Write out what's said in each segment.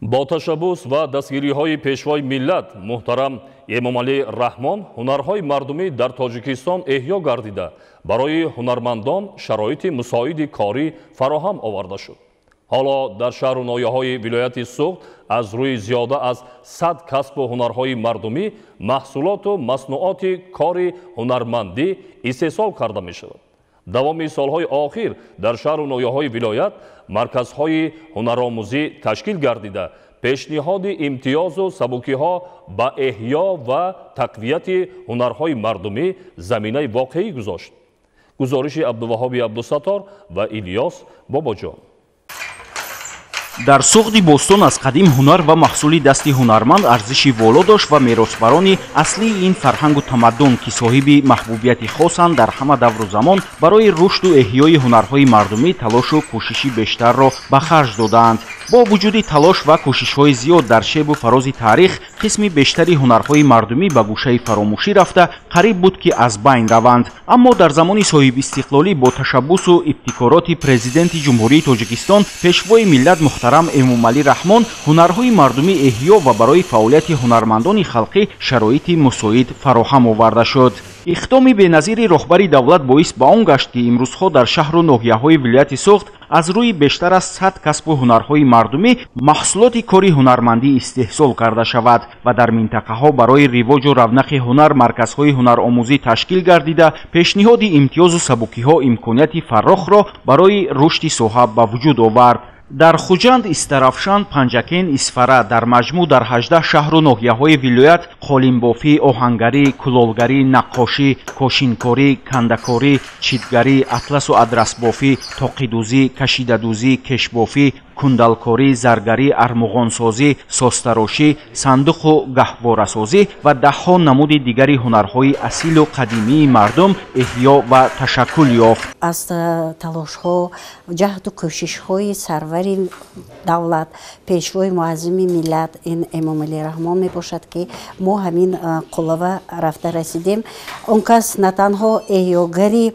با تشبوس و دستگیری‌های پیشوای ملت محترم امامعلی رحمان هنرهای مردمی در تاجیکستان احیا گردیده برای هنرمندان شرایط مساعد کاری فراهم آورده شد. حالا در شهر و ناحیه‌های ولایت سوخت از روی زیاده از 100 کسب و هنرهای مردمی محصولات و مصنوعات کار هنرمندی استحصال کرده می شود. دوامی سالهای آخر در شهر و ناحیه‌های ولایت مرکزهای هنرآموزی تشکیل گردیده پیشنهاد امتیاز و سبکی‌ها با احیا و تقویت هنرهای مردمی زمینه واقعی گذاشت. گزارش عبدالوهاب عبدالستار و الیاس باباجان. дар суғди бостон аз қадим ҳунар ва маҳсули дасти ҳунарманд арзиши воло дошт ва меросбарони аслии ин фарҳангу тамаддун ки соҳиби маҳбубияти хосанд дар ҳама давру замон барои рушду эҳёи ҳунарҳои мардумӣ талошу кӯшиши бештарро ба харҷ додаанд. бо вуҷуди талош ва кӯшишҳои зиёд дар шебу фарози таърих қисми бештари ҳунарҳои мардумӣ ба гӯшаи фаромӯшӣ рафта қариб буд ки аз байн раванд. аммо дар замони соҳибистиқлолӣ бо ташаббусу ибтикороти президенти ҷумҳурии тоҷикистон пешвои миллат муҳтарам эмомалӣ раҳмон ҳунарҳои мардумӣ эҳё ва барои фаъолияти ҳунармандони халқӣ шароити мусоид фароҳам оварда шуд. иқдоми беназири роҳбари давлат боис ба он гашт ки имрӯзҳо дар шаҳру ноҳияҳои вилояти суғд аз рӯи бештар аз 100 касбу ҳунарҳои мардумӣ маҳсулоти кори ҳунармандӣ истеҳсол карда шавад ва дар минтақаҳо барои ривоҷу равнақи ҳунар марказҳои ҳунаромӯзӣ ташкил гардида пешниҳоди имтиёзу сабукиҳо имконияти фаррохро барои рушди соҳа ба вуҷуд овард. дар хуҷанд, истарафшан, панҷакен, исфара дар маҷмӯъ дар 18 шаҳру ноҳияҳои вилоят қолинбофӣ, оҳангарӣ, кулолгарӣ, наққошӣ, кошинкорӣ, кандакорӣ, читгарӣ, атласу адрасбофӣ, тоқидӯзӣ, кашидадӯзӣ, кешбофӣ, кундалкорӣ, заргарӣ, армуғонсозӣ, состарошӣ, сандуқу гаҳворасозӣ ва даҳҳо намуди дигари ҳунарҳои асилу қадимии мардум эҳё ва ташаккул ёфт. аз талошҳо, ҷаҳду кӯшишҳои сарвари давлат, пешвои муаззими миллат ин эмомалӣ раҳмон мебошад ки мо ҳамин қуллава рафта расидем. он кас на танҳо эҳёгари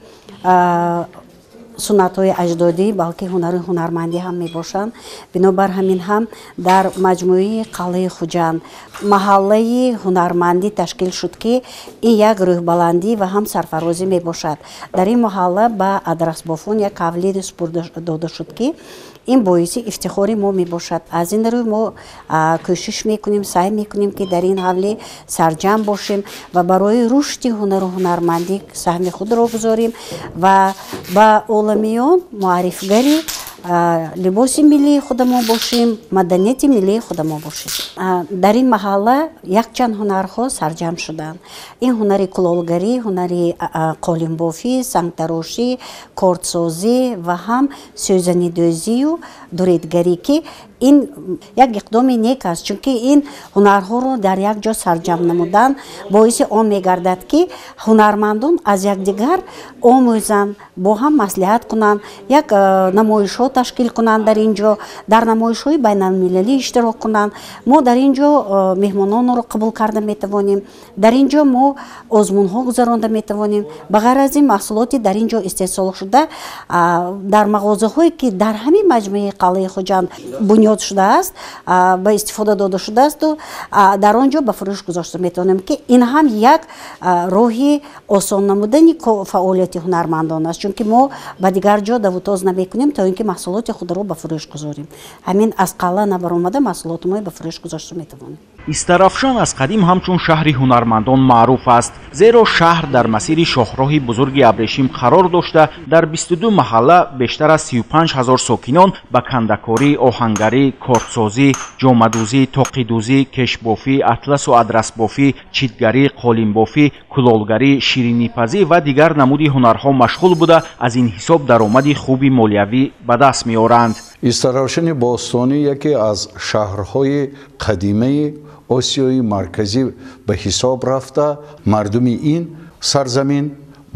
суннатҳои аҷдодӣ, балки ҳунари ҳунармандӣ ҳам мебошанд. бинобар ҳамин ҳам дар маҷмӯи қалъаи хуҷанд маҳаллаи ҳунармандӣ ташкил шуд ки ин як рӯҳбаландӣ ва ҳам сарфарозӣ мебошад. дар ин маҳалла ба адрасбофон як кавлиди супурда дода шуд ки ин боиси ифтихори мо мебошад. аз ин рӯ мо кӯшиш мекунем, саъй мекунем ки дар ин ҳавлӣ сарҷам бошем ва барои рушди ҳунару ҳунармандӣ саҳми худро гузорем ва ба оламиён муаррифгари либоси миллии худамо бошем, маданияти миллии худамо бошем. дар ин маҳалла якчанд ҳунарҳо сарҷам шуданд. ин ҳунари кулолгарӣ, ҳунари қолинбофӣ, сангтарошӣ, кортсозӣ ва ҳам сӯзанидӯзию дуредгарӣ ки ин як иқдоми нек аст, чунки ин ҳунарҳоро дар як ҷо сарҷам намудан боиси он мегардад ки ҳунармандон аз якдигар омӯзанд, бо ҳам маслиҳат кунанд, як намоишҳо ташкил кунанд, дар ин ҷо дар намоишҳои байналмилалӣ иштирок кунанд. мо дар ин ҷо меҳмононро қабул карда метавонем, дар ин ҷо мо озмунҳо гузаронда метавонем. ба ғайр аз ин маҳсулоти дар ин ҷо истеҳсол шуда дар мағозаҳое ки дар ҳамин маҷмӯи қалъаи хуҷанд бунёд шудааст, ба истифода дода шудааст, дар он ҷо ба фурӯш гузошта метавонем ки ин ҳам як роҳи осон намудани фаъолияти ҳунармандон аст, чунки мо ба дигар ҷо давутоз намекунем то ин ки маҳсулоти худро ба фурӯш гузорем. ҳамин аз қалъа набаромада маҳсулоти мо ба фурӯш гузошта метавонем. истарафшан аз қадим ҳамчун шаҳри ҳунармандон маъруф аст, зеро шаҳр дар масири шоҳроҳи бузурги абрешим қарор дошта дар 22 маҳалла бештар аз 35 000 сокинон ба кандакорӣ, оҳангарӣ, кортсозӣ, ҷомадӯзӣ, тоқидӯзӣ, кешбофӣ, атласу адрасбофӣ, читгарӣ, қолинбофӣ, кулолгарӣ, ширинипазӣ ва дигар намуди ҳунарҳо машғул буда аз ин ҳисоб даромади хуби молиявӣ ба даст меоранд. истарафшани бостонӣ яке аз шаҳрҳои қадимаи осиёи марказӣ ба ҳисоб рафта мардуми ин сарзамин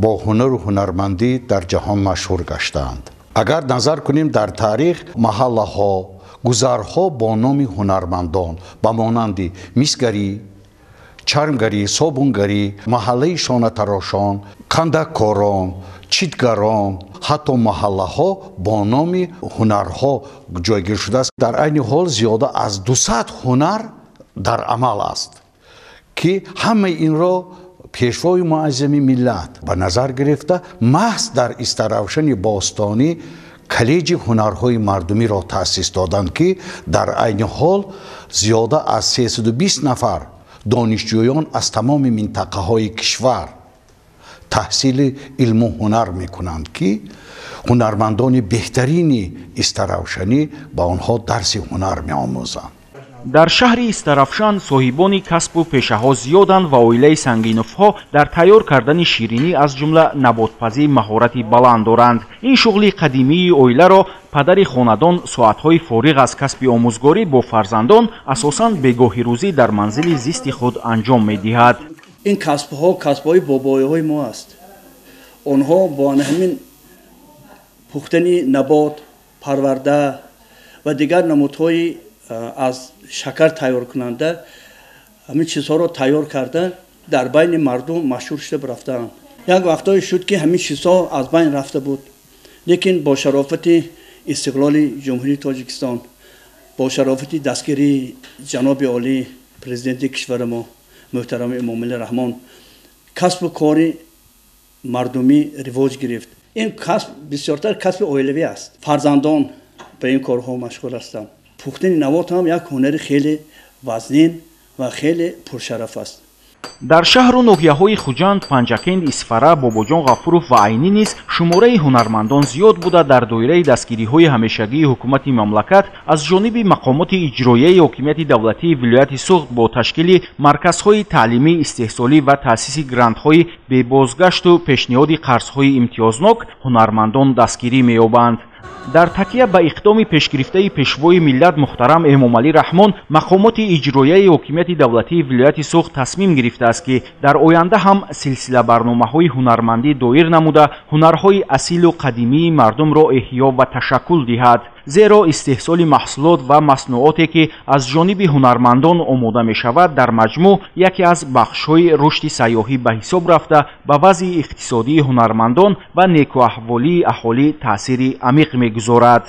бо ҳунару ҳунармандӣ дар ҷаҳон машҳур гаштаанд. агар назар кунем дар таърих маҳаллаҳо, гузарҳо бо номи ҳунармандон ба монанди мисгарӣ, чармгарӣ, собунгарӣ, маҳаллаи шонатарошон, кандаккорон, читгарон ҳатто маҳаллаҳо бо номи ҳунарҳо ҷойгир шудааст. дар айни ҳол зиёда аз 200 ҳунар дар амал аст ки ҳамаи инро пешвои муаззами миллат ба назар гирифта маҳз дар Истаравшани Бостонӣ коллеҷи ҳунарҳои мардумиро таъсис доданд ки дар айни ҳол зиёда аз 320 нафар донишҷӯён аз тамоми минтақаҳои кишвар таҳсили илму ҳунар мекунанд ки ҳунармандони беҳтарини Истаравшанӣ ба онҳо дарси ҳунар меомӯзанд. дар шаҳри Истаравшан соҳибони касбу пешаҳо зиёданд ва оилаи Сангиновҳо дар тайёр кардани ширинӣ аз ҷумла наботпазӣ маҳорати баланд доранд. Ин шуғли қадимии оиларо падари хонадон соатҳои фориғ аз касби омӯзгорӣ бо фарзандон асосан бегоҳи рӯзӣ дар манзили зисти худ анҷом медиҳад. ин касбҳо касбҳои бобоиҳои мо аст. онҳо бо ҳамин пухтани набот, парварда ва дигар намудҳои аз шакар тайёркунанда ҳамин чизҳоро тайёр карда дар байни мардум машҳур шуда рафтаанд. як вақтое шуд ки ҳамин чизҳо аз байн рафта буд, лекин бо шарофати истиқлоли ҷумҳурии Тоҷикистон, бо шарофати дастгирии ҷаноби олӣ президенти кишвари мо муҳтарами Эмомалӣ Раҳмон касбу кори мардумӣ ривоҷ гирифт. ин касб бисёртар касби оилавӣ аст. фарзандон ба ин корҳо машғул ҳастанд. пухтани навот ҳам як ҳунари хеле вазнин ва хеле пуршараф аст. дар шаҳру ноҳияҳои Хуҷанд, Панҷакент, Исфара, Бобоҷон Ғафуров ва Айнӣ низ шумораи ҳунармандон зиёд буда дар доираи дастгириҳои ҳамешагии ҳукумати мамлакат аз ҷониби мақомоти иҷроияи ҳокимияти давлатии вилояти Суғд бо ташкили марказҳои таълимӣ, истеҳсолӣ ва таъсиси грантҳои бебозгашту пешниҳоди қарзҳои имтиёзнок ҳунармандон дастгирӣ меёбанд. дар такя ба иқдоми пешгирифтаи пешвои миллат муҳтарам Эмомалӣ Раҳмон мақомоти иҷроияи ҳокимияти давлатии вилояти Суғд тасмим гирифтааст ки дар оянда ҳам силсила барномаҳои ҳунармандӣ доир намуда ҳунарҳои асилу қадимии мардумро эҳё ва ташаккул диҳад. зеро истеҳсоли маҳсулот ва маснуоте ки аз ҷониби ҳунармандон омода мешавад дар маҷмӯъ яке аз бахшҳои рушди сайёҳӣ ба ҳисоб рафта ба вазъи иқтисодии ҳунармандон ва некуаҳволии аҳолӣ таъсири амиқ мегузорад.